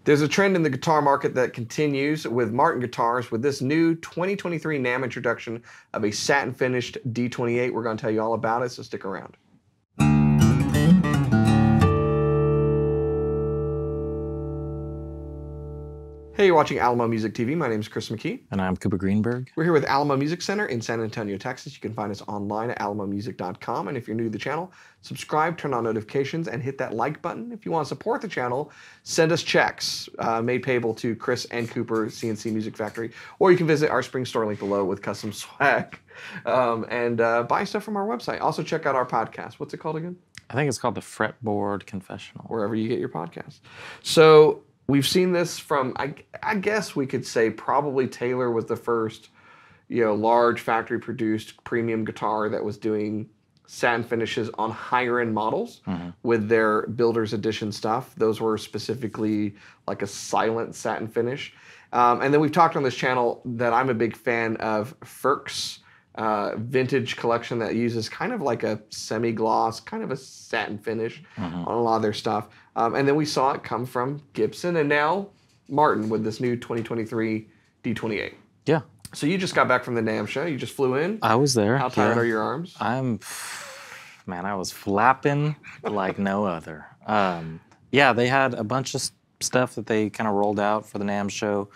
There's a trend in the guitar market that continues with Martin Guitars with this new 2023 NAMM introduction of a satin finished D28. We're going to tell you all about it, so stick around. Hey, you're watching Alamo Music TV. My name is Chris McKee. And I'm Cooper Greenberg. We're here with Alamo Music Center in San Antonio, Texas. You can find us online at alamomusic.com. And if you're new to the channel, subscribe, turn on notifications, and hit that like button. If you want to support the channel, send us checks made payable to Chris and Cooper, CNC Music Factory. Or you can visit our spring store link below with custom swag and buy stuff from our website. Also, check out our podcast. What's it called again? I think it's called the Fretboard Confessional. Wherever you get your podcast. So we've seen this from, I guess we could say probably Taylor was the first, large factory-produced premium guitar that was doing satin finishes on higher-end models with their Builder's Edition stuff. Those were specifically like a silent satin finish. And then we've talked on this channel that I'm a big fan of Ferk's vintage collection that uses kind of like a semi-gloss, kind of a satin finish on a lot of their stuff. And then we saw it come from Gibson and now Martin with this new 2023 D28. Yeah. So you just got back from the NAMM show. You just flew in. I was there. How tired are your arms? Man, I was flapping like no other. Yeah, they had a bunch of stuff that they kind of rolled out for the NAMM show.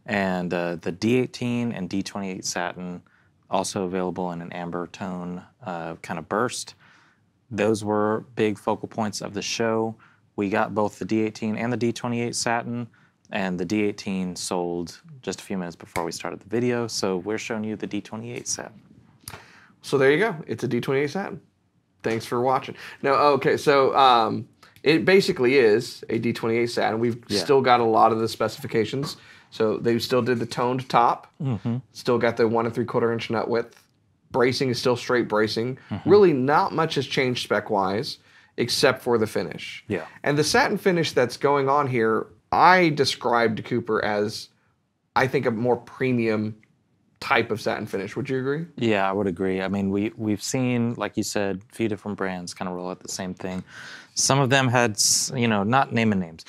And the D18 and D28 satin, also available in an amber tone kind of burst. Those were big focal points of the show. We got both the D18 and the D28 satin, and the D18 sold just a few minutes before we started the video, so we're showing you the D28 satin. So there you go. It's a D28 satin. Thanks for watching. Now, okay, so it basically is a D28 satin. We've still got a lot of the specifications. So they still did the toned top, still got the 1 3/4 inch nut width. Bracing is still straight bracing. Really not much has changed spec-wise, except for the finish. Yeah. And the satin finish that's going on here, I described to Cooper as, I think, a more premium type of satin finish. Would you agree? Yeah, I would agree. I mean, we've seen, like you said, a few different brands kind of roll out the same thing. Some of them had, not naming names.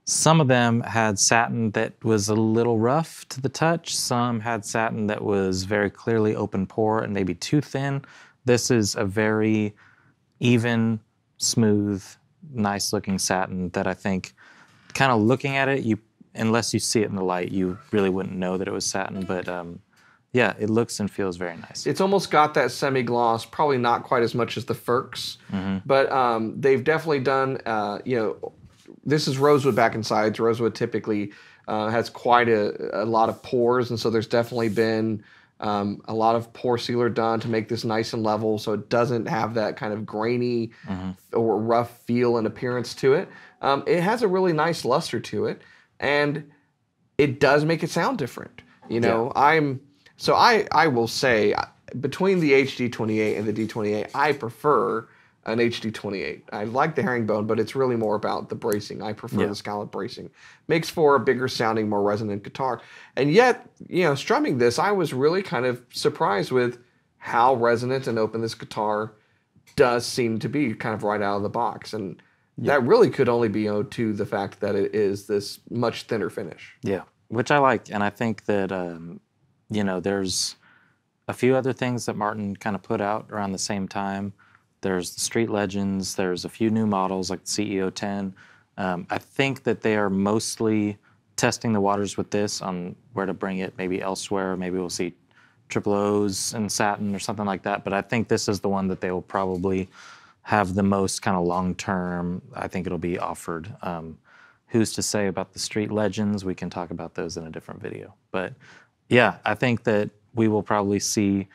Some of them had satin that was a little rough to the touch. Some had satin that was very clearly open pore and maybe too thin. This is a very even, smooth, nice looking satin that I think kind of looking at it, unless you see it in the light, you really wouldn't know that it was satin. But yeah, it looks and feels very nice. It's almost got that semi-gloss, probably not quite as much as the Ferk's, but they've definitely done, this is rosewood back and sides. Rosewood typically has quite a lot of pores, and so there's definitely been a lot of pore sealer done to make this nice and level so it doesn't have that kind of grainy or rough feel and appearance to it. It has a really nice luster to it, and it does make it sound different. I will say, between the HD28 and the D28, I prefer an HD28. I like the herringbone, but it's really more about the bracing. I prefer the scallop bracing. Makes for a bigger sounding, more resonant guitar. And yet, strumming this, I was really kind of surprised with how resonant and open this guitar does seem to be kind of right out of the box. And that really could only be owed to the fact that it is this much thinner finish. Yeah, which I like. And I think that, there's a few other things that Martin kind of put out around the same time. There's the Street Legends. There's a few new models like the CEO 10. I think that they are mostly testing the waters with this on where to bring it maybe elsewhere. Maybe we'll see triple O's and satin or something like that. But I think this is the one that they will probably have the most kind of long-term. I think it'll be offered. Who's to say about the Street Legends? We can talk about those in a different video. But yeah, I think that we will probably see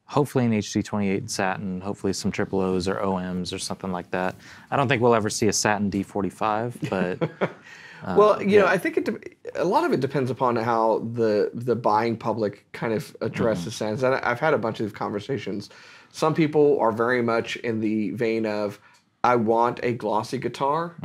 hopefully an HD28 satin, hopefully some triple O's or OMs or something like that. I don't think we'll ever see a satin D45, but... well, I think a lot of it depends upon how the buying public kind of addresses satin. And I've had a bunch of conversations. Some people are very much in the vein of, I want a glossy guitar,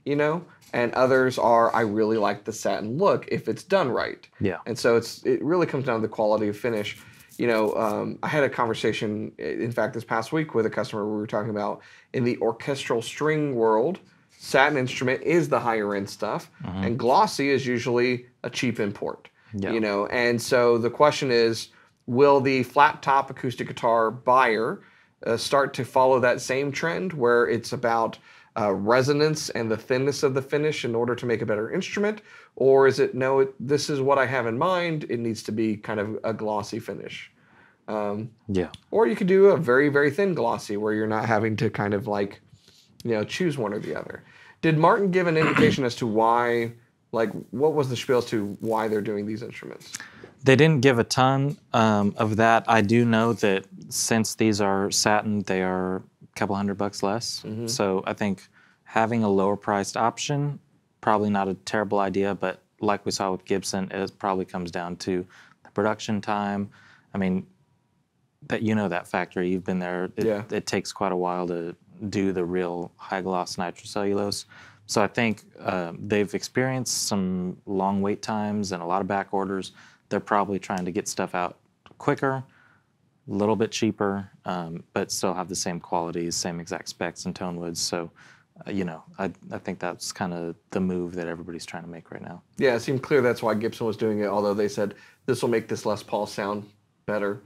and others are, I really like the satin look if it's done right. Yeah. And so it really comes down to the quality of finish. I had a conversation, in fact, this past week with a customer we were talking about in the orchestral string world. satin instrument is the higher end stuff, and glossy is usually a cheap import. Yeah. You know, and so the question is, will the flat top acoustic guitar buyer start to follow that same trend where it's about resonance and the thinness of the finish in order to make a better instrument? Or is it, no, this is what I have in mind, it needs to be kind of a glossy finish? Yeah. Or you could do a very, very thin glossy where you're not having to kind of like, you know, choose one or the other. Did Martin give an indication as to why, like, what was the spiel as to why they're doing these instruments? They didn't give a ton of that. I do know that since these are satin, they are a couple $100 less. So I think having a lower priced option, probably not a terrible idea, but like we saw with Gibson, it probably comes down to the production time. I mean, that, you know, that factory, you've been there. It takes quite a while to do the real high gloss nitrocellulose. So I think they've experienced some long wait times and a lot of back orders. They're probably trying to get stuff out quicker, a little bit cheaper, but still have the same qualities, same exact specs and tone woods. So, you know, I think that's kind of the move that everybody's trying to make right now. Yeah, it seemed clear that's why Gibson was doing it, although they said this will make this Les Paul sound better.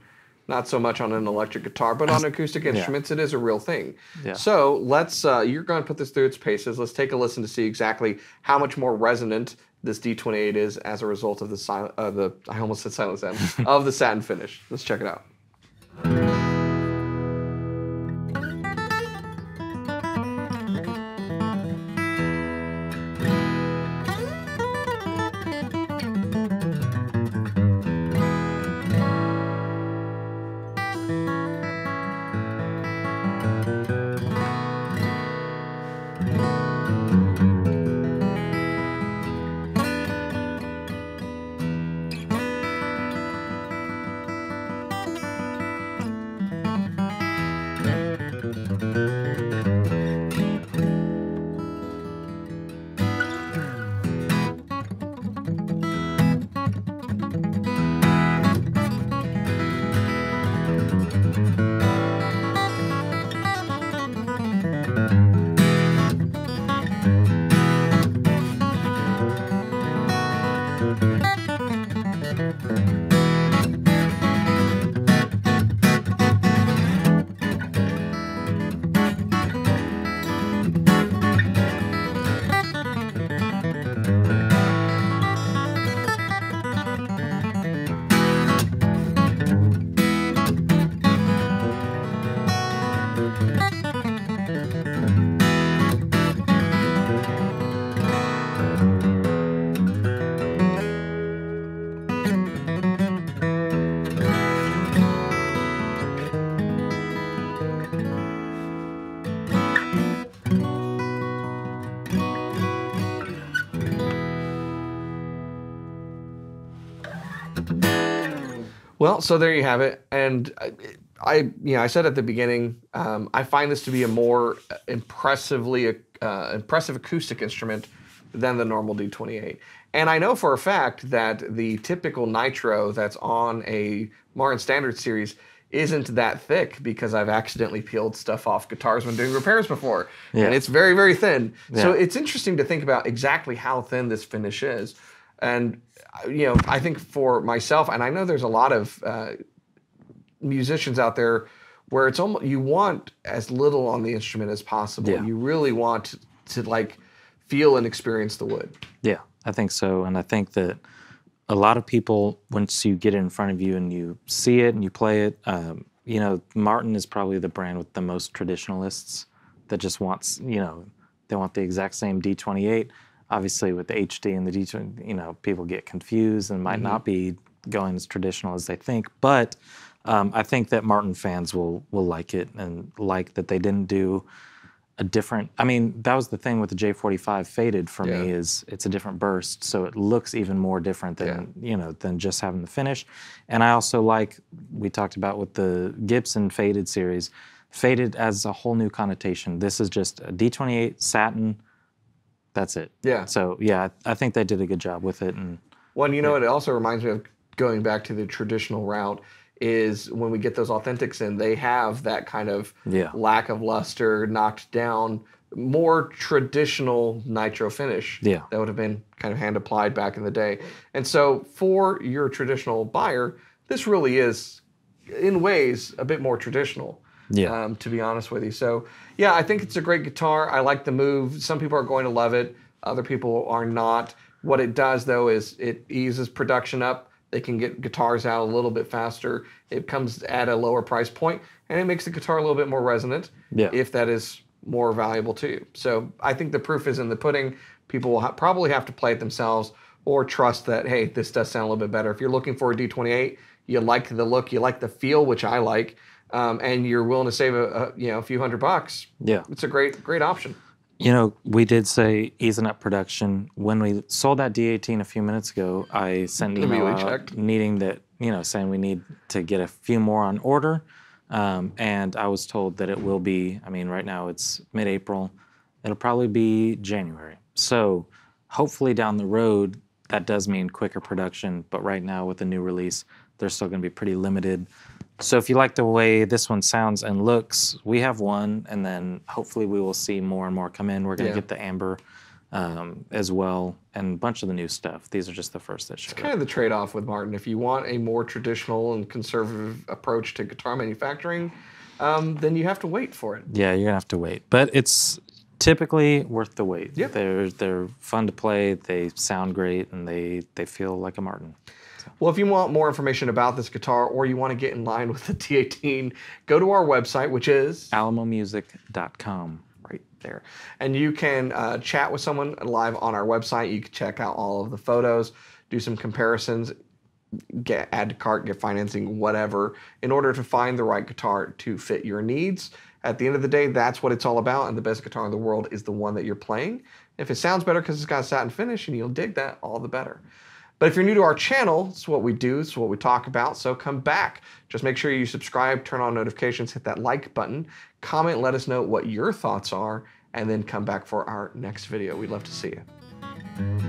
Not so much on an electric guitar, but on acoustic instruments, it is a real thing. Yeah. So let's, you're going to put this through its paces. Let's take a listen to see exactly how much more resonant this D28 is as a result of the I almost said silent sound, of the satin finish. Let's check it out. Well, so there you have it. And I said at the beginning, I find this to be a more impressive acoustic instrument than the normal D28. And I know for a fact that the typical nitro that's on a Martin Standard series isn't that thick because I've accidentally peeled stuff off guitars when doing repairs before. Yeah. And it's very, very thin. Yeah. So it's interesting to think about exactly how thin this finish is. And, you know, I think for myself, and I know there's a lot of musicians out there where it's almost, you want as little on the instrument as possible. Yeah. You really want to like feel and experience the wood. Yeah, I think so. And I think that a lot of people, once you get it in front of you and you see it and you play it, you know, Martin is probably the brand with the most traditionalists that just wants, you know, they want the exact same D28. Obviously, with the HD and the D20, you know, people get confused and might not be going as traditional as they think. But I think that Martin fans will like it and like that they didn't do a different. I mean, that was the thing with the J45 Faded for me, is it's a different burst, so it looks even more different than you know, than just having the finish. And I also like, we talked about with the Gibson Faded series, Faded as a whole new connotation. This is just a D28 satin. That's it. Yeah. So yeah, I think they did a good job with it. And well, you know, it also reminds me of going back to the traditional route. Is when we get those authentics in, they have that kind of lack of luster, knocked down more traditional nitro finish Yeah. that would have been kind of hand applied back in the day. And so for your traditional buyer, this really is, in ways, a bit more traditional. Yeah. To be honest with you. So yeah, I think it's a great guitar. I like the move. Some people are going to love it. Other people are not. What it does though is it eases production up. They can get guitars out a little bit faster. It comes at a lower price point, and it makes the guitar a little bit more resonant. Yeah. If that is more valuable to you. So I think the proof is in the pudding. People will probably have to play it themselves or trust that, hey, this does sound a little bit better. If you're looking for a D28, you like the look, you like the feel, which I like, and you're willing to save a few $100, Yeah. it's a great option. You know, we did say easing up production. When we sold that D18 a few minutes ago, I sent an email out needing that, saying we need to get a few more on order. And I was told that it will be, right now it's mid-April. It'll probably be January. So hopefully down the road, that does mean quicker production. But right now with the new release, they're still going to be pretty limited. So if you like the way this one sounds and looks, we have one, and then hopefully we will see more and more come in. We're going to get the amber as well, and a bunch of the new stuff. These are just the first that showed. It's kind of the trade-off with Martin. If you want a more traditional and conservative approach to guitar manufacturing, then you have to wait for it. Yeah, you're going to have to wait. But it's typically worth the wait. Yep. They're fun to play, they sound great, and they feel like a Martin. Well, if you want more information about this guitar or you want to get in line with the T18, go to our website, which is alamomusic.com. Right there. And you can chat with someone live on our website. You can check out all of the photos, do some comparisons, add to cart, get financing, whatever, in order to find the right guitar to fit your needs. At the end of the day, that's what it's all about, and the best guitar in the world is the one that you're playing. If it sounds better because it's got a satin finish and you'll dig that, all the better. But if you're new to our channel, it's what we do, it's what we talk about, so come back. Just make sure you subscribe, turn on notifications, hit that like button, comment, let us know what your thoughts are, and then come back for our next video. We'd love to see you.